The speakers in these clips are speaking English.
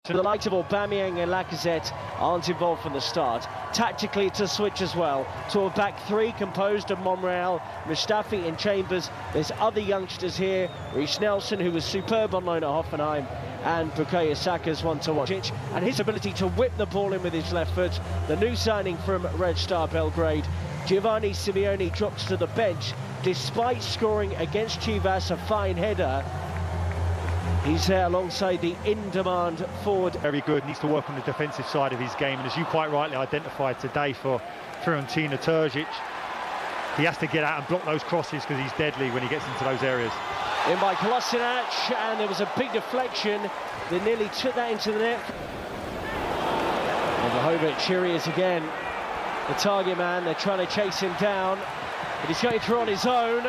The likes of Aubameyang and Lacazette aren't involved from the start. Tactically, it's a switch as well to a back three composed of Monreal, Mustafi and Chambers. There's other youngsters here. Reiss Nelson, who was superb on loan at Hoffenheim, and Bukayo Saka's one to watch. And his ability to whip the ball in with his left foot. The new signing from Red Star Belgrade. Giovanni Simeone drops to the bench despite scoring against Chivas a fine header. He's there alongside the in-demand forward. Very good, needs to work on the defensive side of his game, and as you quite rightly identified today for Fiorentina, Terzic, he has to get out and block those crosses because he's deadly when he gets into those areas. In by Kolasinac, and there was a big deflection that nearly took that into the net. Vlahovic, here he is again, the target man. They're trying to chase him down, but he's going through on his own,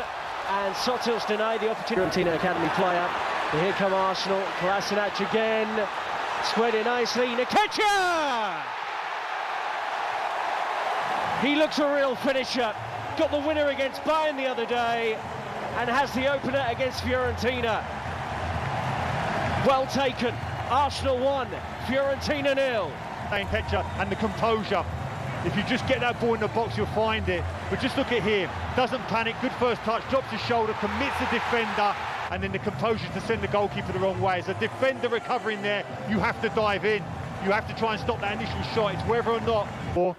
and Sotil's denied the opportunity. Fiorentina Academy player. But here come Arsenal. Kolasinac again, squared it nicely. Nketiah! He looks a real finisher. Got the winner against Bayern the other day, and has the opener against Fiorentina. Well taken. Arsenal 1, Fiorentina 0. Nketiah and the composure. If you just get that ball in the box, you'll find it. But just look at him. Doesn't panic. Good first touch. Drops his shoulder. Commits the defender. And then the composure to send the goalkeeper the wrong way. As a defender recovering there, you have to dive in. You have to try and stop that initial shot. It's whether or not. Or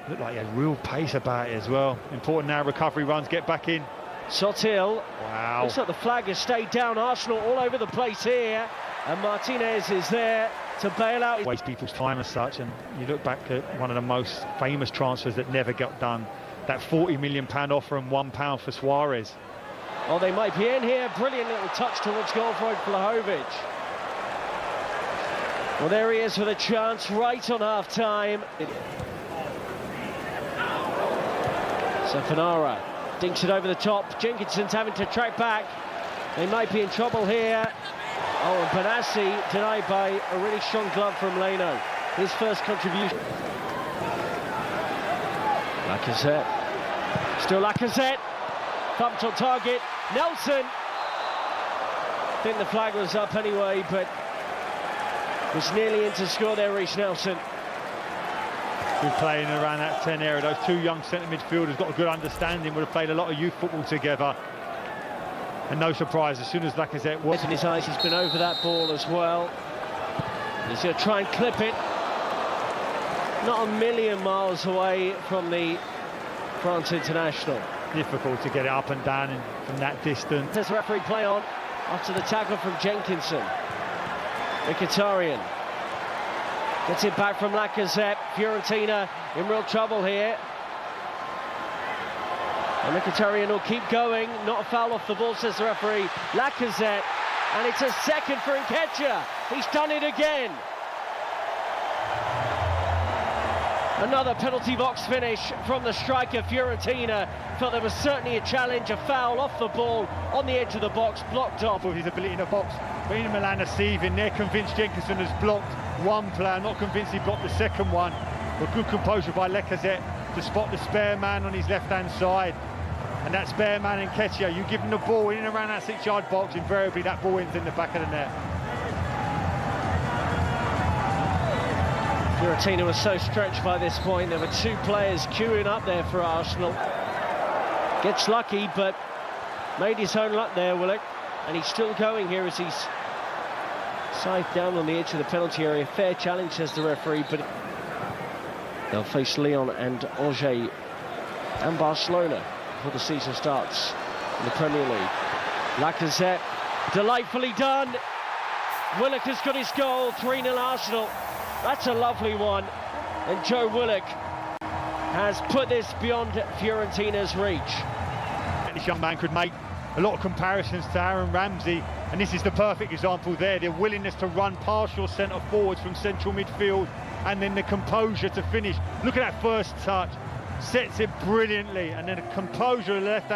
looked like he had real pace about it as well. Important now, recovery runs, get back in. Sotil. Wow. Looks like the flag has stayed down. Arsenal all over the place here. And Martinez is there to bail out. Waste people's time as such. And you look back at one of the most famous transfers that never got done. That £40 million offer and £1 for Suarez. Oh, they might be in here. Brilliant little touch towards goal for Vlahovic. Well, there he is with a chance right on half-time. Safanara dinks it over the top. Jenkinson's having to track back. They might be in trouble here. Oh, and Benassi denied by a really strong glove from Leno. His first contribution. Lacazette. Still Lacazette. Thumped on target. Nelson. I think the flag was up anyway, but was nearly in to score there, Reiss Nelson. Been playing around that 10 area. Those two young centre midfielders got a good understanding, would have played a lot of youth football together. And no surprise, as soon as Lacazette was in his eyes, he's been over that ball as well. He's going to try and clip it. Not a million miles away from the France international. Difficult to get it up and down from that distance. There's referee play on after the tackle from Jenkinson. Mkhitaryan gets it back from Lacazette. Fiorentina in real trouble here. And Mkhitaryan will keep going. Not a foul off the ball, says the referee. Lacazette, and it's a second for Nketiah. He's done it again. Another penalty box finish from the striker. Fiorentina felt there was certainly a challenge, a foul off the ball on the edge of the box, blocked off. With his ability in the box, but in Milan are seething. They're convinced Jenkinson has blocked one player, not convinced he blocked the second one. But good composure by Lacazette to spot the spare man on his left-hand side. And that spare man, Nketiah, you give him the ball in and around that 6-yard box, invariably that ball ends in the back of the net. Fiorentina was so stretched by this point. There were two players queuing up there for Arsenal. Gets lucky, but made his own luck there, Willock. And he's still going here as he's scythed down on the edge of the penalty area. Fair challenge, says the referee, but they'll face Lyon and Angers and Barcelona before the season starts in the Premier League. Lacazette, delightfully done. Willock has got his goal, 3-0 Arsenal. That's a lovely one, and Joe Willock has put this beyond Fiorentina's reach. This young man could make a lot of comparisons to Aaron Ramsey, and this is the perfect example there. Their willingness to run past your centre forwards from central midfield, and then the composure to finish. Look at that first touch, sets it brilliantly, and then the composure left hand.